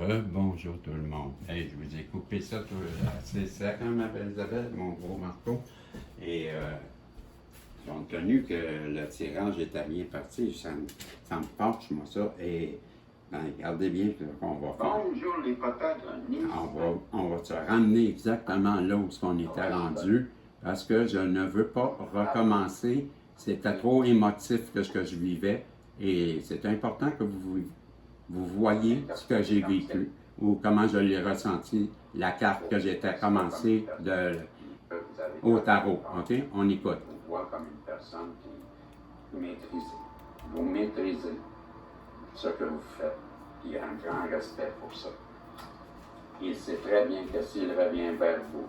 Bonjour tout le monde. Hey, je vous ai coupé ça assez sec, hein, ma belle Isabelle, mon gros marteau. Et compte tenu que le tirage est bien parti, ça me penche, moi, ça. Et ben, regardez bien ce qu'on va faire. Bonjour les patates. On va se ramener exactement là où on était rendu, parce que je ne veux pas recommencer. C'était trop émotif que ce que je vivais. Et c'est important que vous voyez ce que j'ai vécu ou comment je l'ai ressenti, la carte que j'étais commencé au tarot. OK? On écoute. Vous voit comme une personne qui maîtrise. Vous maîtrisez ce que vous faites. Il y a un grand respect pour ça. Il sait très bien que s'il revient vers vous,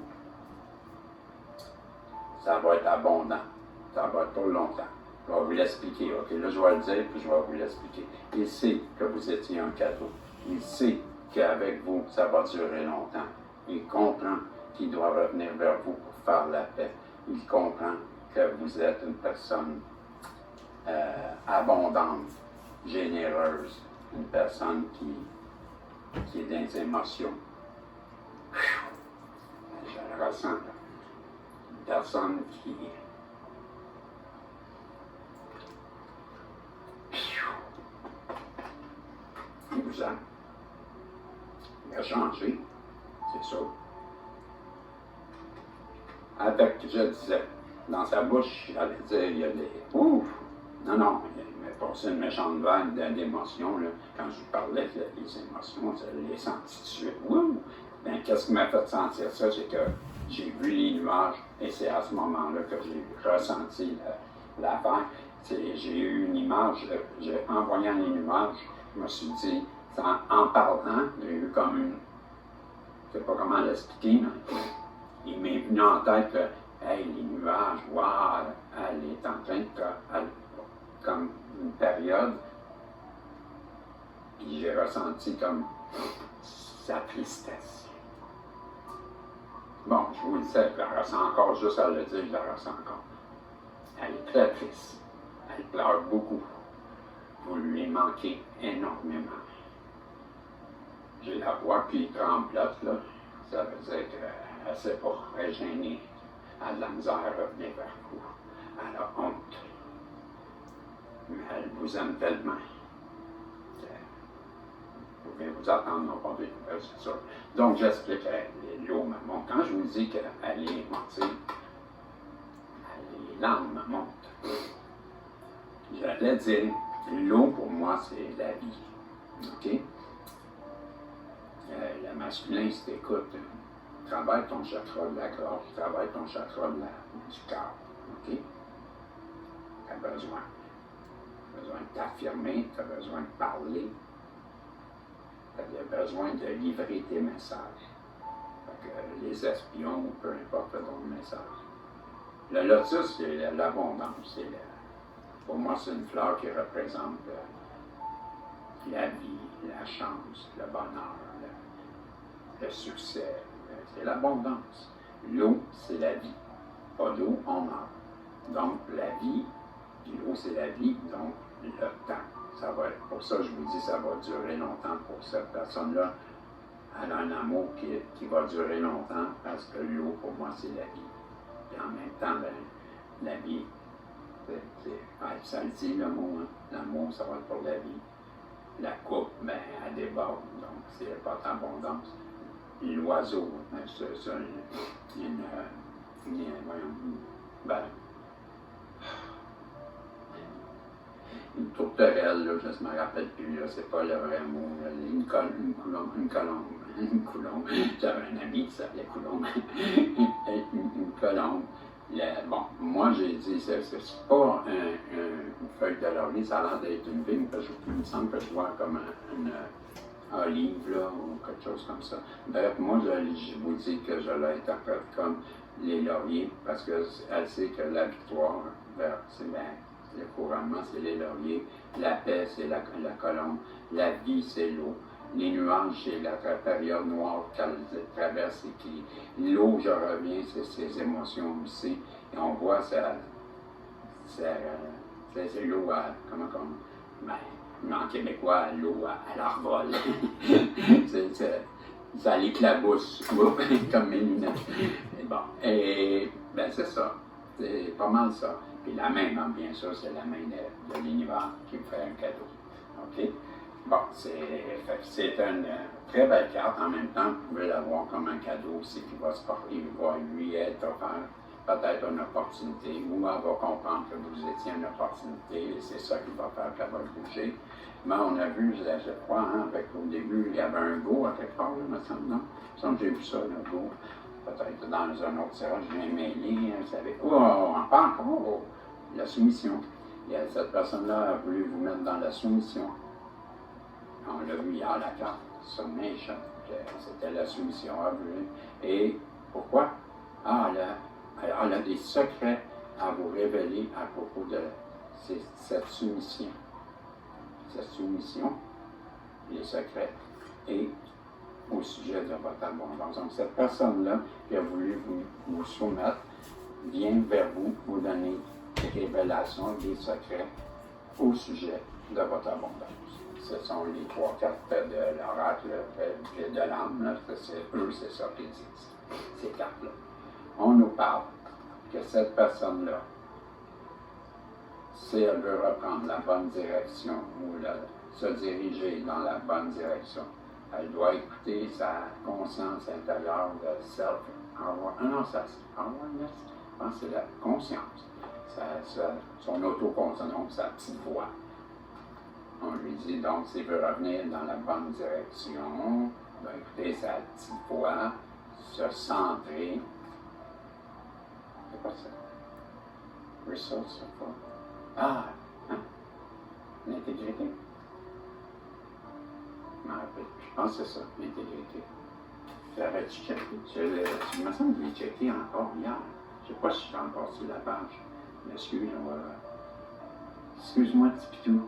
ça va être abondant. Ça va être pour longtemps. Je vais vous l'expliquer, ok? Là, je vais le dire, puis je vais vous l'expliquer. Il sait que vous étiez un cadeau. Il sait qu'avec vous, ça va durer longtemps. Il comprend qu'il doit revenir vers vous pour faire la paix. Il comprend que vous êtes une personne abondante, généreuse, une personne qui est dans les émotions. Je le ressens. Une personne qui vous aime. Il a changé, c'est sûr. Avec, je disais, dans sa bouche, j'allais dire, il y a des... Ouf! Non, il m'a passé une méchante vague d'émotions, là. Quand je lui parlais des émotions, je les senti tout de suite. Ouh! Ben, qu'est-ce qui m'a fait sentir ça? C'est que j'ai vu les nuages, et c'est à ce moment-là que j'ai ressenti l'affaire. J'ai eu une image, en voyant les nuages, je me suis dit, en parlant, j'ai eu comme une... Je ne sais pas comment l'expliquer, mais il m'est venu en tête que, hey, les nuages, waouh, elle est en train de... comme une période, puis j'ai ressenti comme sa tristesse. Bon, je vous le sais, je la ressens encore, juste à le dire, je la ressens encore. Elle est très triste. Elle pleure beaucoup. Vous lui manquez énormément. J'ai la voix qui tremblote, là. Ça veut dire qu'elle ne sait pas, elle est gênée. Elle a de la misère à revenir vers vous. Elle a honte. Mais elle vous aime tellement. Vous pouvez vous attendre, non pas des nouvelles, c'est sûr. Donc, j'explique l'eau me monte. Quand je vous dis qu'elle est émotive, les larmes me montent. J'allais dire, l'eau pour moi, c'est la vie. OK? Le masculin, c'est écoute, travaille ton chakra de la gorge, travaille ton chakra du cœur. OK? Tu as besoin. Tu as besoin de t'affirmer, tu as besoin de parler, tu as besoin de livrer tes messages. Fait que les espions, peu importe ton message. Le lotus, c'est l'abondance. Pour moi, c'est une fleur qui représente la vie, la chance, le bonheur, le succès. C'est l'abondance. L'eau, c'est la vie. Pas d'eau, on meurt. Donc, la vie, puis l'eau, c'est la vie, donc le temps. Ça va être, pour ça, je vous dis, ça va durer longtemps pour cette personne-là. Elle a un amour qui va durer longtemps parce que l'eau, pour moi, c'est la vie. Et en même temps, la vie, ça le dit le mot, hein? L'amour, ça va être pour la vie. La coupe, ben, elle déborde, donc c'est pas d'abondance. L'oiseau, ben, c'est une tourterelle, là, je ne me rappelle plus, là, c'est pas le vrai mot, là, une colombe, j'avais un ami qui s'appelait Coulombe, une colombe. Bon, moi j'ai dit, c'est pas une feuille de laurier, ça a l'air d'être une vigne, parce que il me semble que je vois comme un olive, là, ou quelque chose comme ça. Bref, moi je vous dis que je l'interprète comme les lauriers, parce qu'elle sait que la victoire, c'est le couronnement, c'est les lauriers, la paix, c'est la colombe, la vie, c'est l'eau. Les nuages, c'est la période noire qu'elle traverse et qui... L'eau, je reviens, c'est ses émotions aussi. Et on voit c'est l'eau comment ben, en québécois, l'eau, elle envole. Ça l'éclabousse, comme mes lunettes. Et bon, et ben c'est ça. C'est pas mal ça. Puis la main, non, bien sûr, c'est la main de l'univers qui me fait un cadeau. OK? Bon, c'est une très belle carte. En même temps, vous pouvez l'avoir comme un cadeau aussi qui va se porter, il va lui être offert peut-être une opportunité, ou elle va comprendre que vous étiez une opportunité, et c'est ça qui va faire qu'elle va bouger. Mais on a vu, je crois, hein, avec au début, il y avait un go à quelque part, il me semble, non? Il me semble que j'ai vu ça, le go. Peut-être dans un autre tirage, j'ai mêlé, vous savez. Oh, pas encore! La soumission. Cette personne-là a voulu vous mettre dans la soumission. On l'a vu hier, la carte, Submission. C'était la soumission à voulu. Et pourquoi? Ah, elle a des secrets à vous révéler à propos de cette soumission. Cette soumission, les secrets, et au sujet de votre abondance. Donc, cette personne-là qui a voulu vous soumettre vient vers vous, vous donner des révélations, des secrets au sujet de votre abondance. Ce sont les 3 cartes de l'oracle de l'âme, c'est ça qu'ils disent, ces cartes-là. On nous parle que cette personne-là, si elle veut reprendre la bonne direction ou se diriger dans la bonne direction, elle doit écouter sa conscience intérieure de awareness, je pense que c'est la conscience, son autoconscience, donc sa petite voix. On lui dit donc s'il veut revenir dans la bonne direction, il doit écouter sa petite voix, se centrer. C'est quoi ça? Resource, quoi? Ah, hein? L'intégrité. Je pense que c'est ça, l'intégrité. J'avais-tu checké? Il me semble que je l'ai checké encore hier. Je ne sais pas si je suis encore sur la page. Excuse-moi, petit pitou.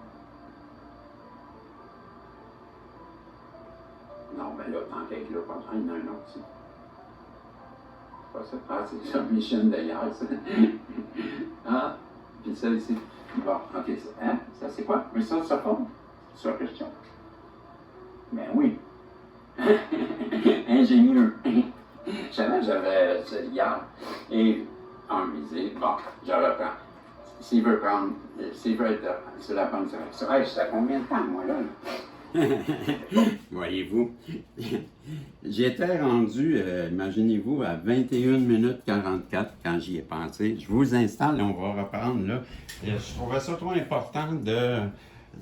Non, ben là, tant qu'être là, il y en a un autre aussi. C'est pas ça? Ah, c'est ça, Michel d'ailleurs, ça. Ah, puis ça ici. Bon, ok, hein? Ça c'est quoi? Mais ça forme? C'est ça question. Ben oui. Ingénieux. Je savais que j'avais ça hier. Et on me disait, bon, je reprends. S'il veut être sur la bonne direction. Hey, ça fait combien de temps, moi, là? Voyez-vous, j'étais rendu, imaginez-vous, à 21 minutes 44 quand j'y ai pensé. Je vous installe et on va reprendre là. Et je trouvais ça trop important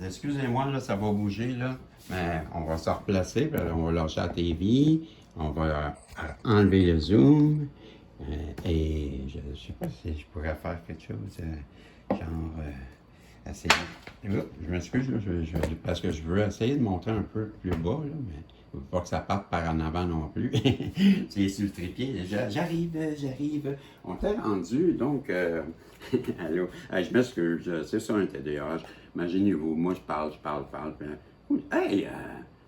excusez-moi, là, ça va bouger là, mais on va se replacer, puis on va lâcher la TV, on va enlever le zoom, et je ne sais pas si je pourrais faire quelque chose, essayer. Je m'excuse, parce que je veux essayer de monter un peu plus bas, là, mais il ne faut pas que ça parte par en avant non plus. C'est sur le trépied. J'arrive. On t'est rendu, donc... allô? Je m'excuse, c'est ça un TDAH. Imaginez-vous, moi je parle. Puis, hey,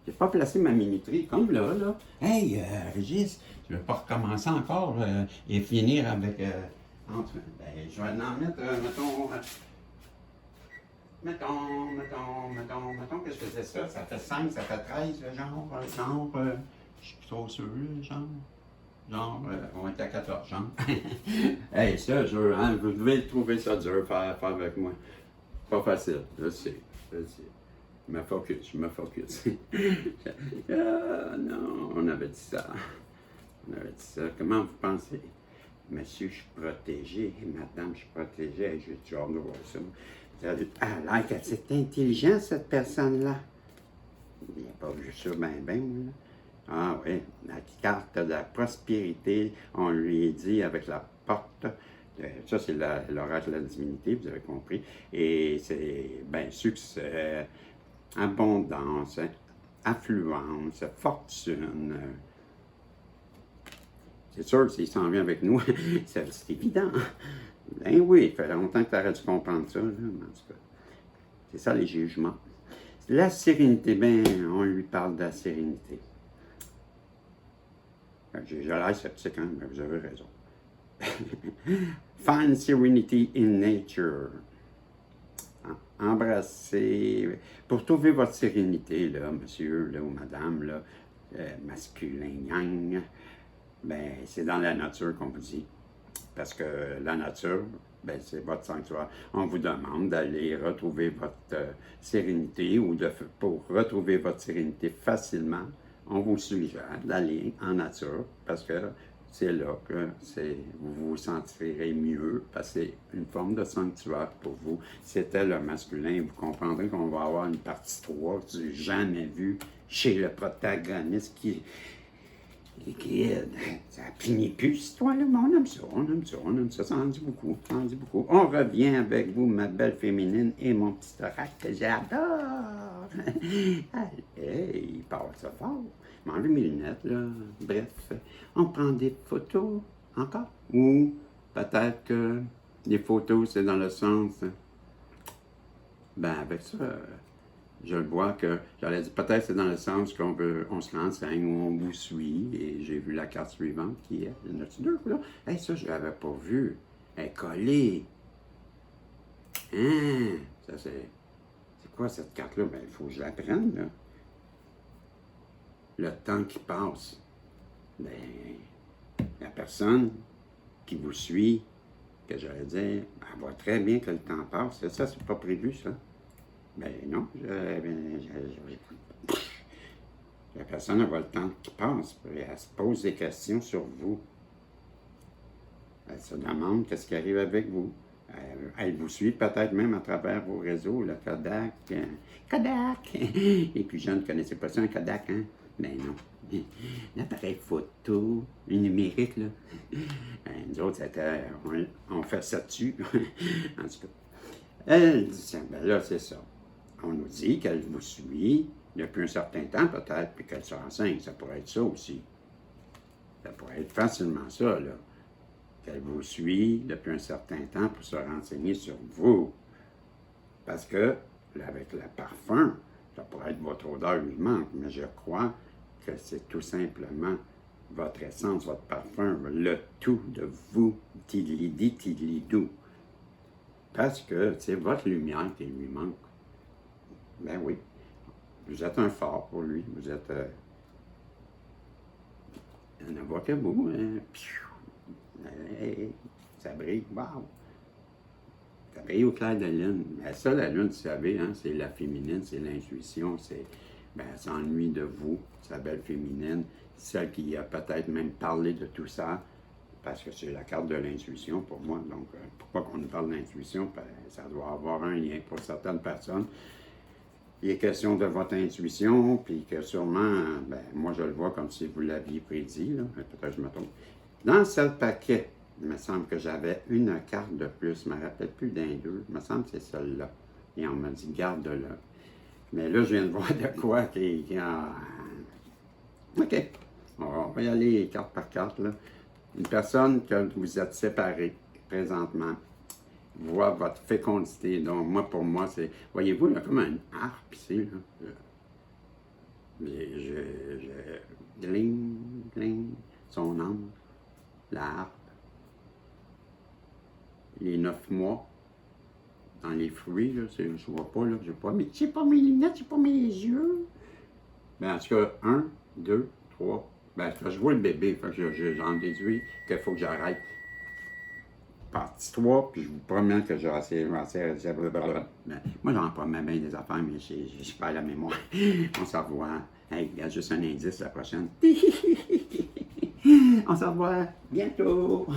j'ai pas placé ma minuterie comme là. Hey, Régis, tu veux pas recommencer encore et finir avec... je vais en mettre, mettons que je faisais ça fait 5, ça fait 13, genre, je suis trop sûr, on est à 14, genre. Hey, ça, hein, vous devez trouver ça dur, faire avec moi. Pas facile, je sais. Je me focus. Ah, non, on avait dit ça. Comment vous pensez? Monsieur, je suis protégé. Madame, je suis protégé. J'ai hâte de voir ça. Elle a l'air qu'elle est intelligente, cette personne-là. Il n'a pas vu ça ben. Là. Ah oui, la carte de la prospérité, on lui dit avec la porte. Ça, c'est l'oracle de la divinité, vous avez compris. Et c'est, succès, abondance, affluence, fortune. C'est sûr, s'il s'en vient avec nous, c'est évident. Ben oui, il fait longtemps que tu aurais dû comprendre ça. Là, en tout cas, c'est ça les jugements. La sérénité, on lui parle de la sérénité. J'ai l'air sceptique, hein, mais vous avez raison. Find serenity in nature. Embrasser. Pour trouver votre sérénité, là, monsieur là, ou madame, là, masculin, yang, ben, c'est dans la nature qu'on vous dit. Parce que la nature, ben, c'est votre sanctuaire. On vous demande d'aller retrouver votre sérénité ou pour retrouver votre sérénité facilement, on vous suggère d'aller en nature parce que c'est là que vous vous sentirez mieux parce que c'est une forme de sanctuaire pour vous. C'était le masculin. Vous comprendrez qu'on va avoir une partie 3 que j'ai jamais vue chez le protagoniste qui ça finit plus, cette histoire-là, mais on aime ça, on aime ça, on aime ça, ça en dit beaucoup, ça en dit beaucoup. On revient avec vous, ma belle féminine, et mon petit thorax que j'adore. Hey, il parle ça fort. M'enlève mes lunettes, là. Bref, on prend des photos, encore. Ou peut-être que les photos, c'est dans le sens, ben avec ça, je le vois que, j'allais dire, peut-être c'est dans le sens on se renseigne ou on vous suit, et j'ai vu la carte suivante qui est, il y en a-tu deux, là? Hey, ça, je l'avais pas vu. Elle est collée. Hein? Ça, c'est quoi cette carte-là? Ben, il faut que je la prenne, là. Le temps qui passe. Ben, la personne qui vous suit, que j'allais dire, elle voit très bien que le temps passe. Ça, c'est pas prévu, ça. Ben non, la personne elle voit le temps qui passe, elle se pose des questions sur vous. Elle se demande qu'est-ce qui arrive avec vous. Elle vous suit peut-être même à travers vos réseaux, le Kodak. Kodak! Les plus jeunes ne connaissaient pas ça, un Kodak, hein? Ben non. L'appareil photo, le numérique, là. Nous autres, on fait ça dessus. En tout cas. Elle dit, ben là, c'est ça. On nous dit qu'elle vous suit depuis un certain temps, peut-être, puis qu'elle se renseigne. Ça pourrait être ça aussi. Ça pourrait être facilement ça, là. Qu'elle vous suit depuis un certain temps pour se renseigner sur vous. Parce que, avec le parfum, ça pourrait être votre odeur lui manque, mais je crois que c'est tout simplement votre essence, votre parfum, le tout de vous, tidli-di, tidli-dou. Parce que c'est votre lumière qui lui manque. Ben oui, vous êtes un phare pour lui, vous êtes un avocat beau, hein? Ça brille, wow! Ça brille au clair de lune. Mais ça, la lune, vous savez, hein, c'est la féminine, c'est l'intuition, c'est, ben, elle s'ennuie de vous, sa belle féminine, celle qui a peut-être même parlé de tout ça, parce que c'est la carte de l'intuition pour moi. Donc, pourquoi qu'on nous parle d'intuition? Ben, ça doit avoir un lien pour certaines personnes. Il est question de votre intuition, puis que sûrement, ben, moi je le vois comme si vous l'aviez prédit, là. Peut-être que je me trompe. Dans ce paquet, il me semble que j'avais une carte de plus, je ne me rappelle plus d'un deux, il me semble que c'est celle-là. Et on m'a dit, garde-la. Mais là, je viens de voir de quoi qui a... OK, on va y aller carte par carte, là. Une personne que vous êtes séparés présentement voit votre fécondité. Donc, moi, pour moi, c'est... Voyez-vous, il y a comme une harpe ici, là. Gling, gling, son âme, la harpe. Les 9 mois, dans les fruits, là, je vois pas, là, j'ai pas mes lunettes, j'ai pas mes yeux. Ben, en tout cas, 1, 2, 3, ben, je vois le bébé, fait que j'en déduis qu'il faut que j'arrête. Partie 3, puis je vous promets que je vais essayer, ben, moi, j'en promets bien des affaires, mais j'ai pas la mémoire. On s'en revoit. Hey, il y a juste un indice la prochaine. On s'en revoit bientôt.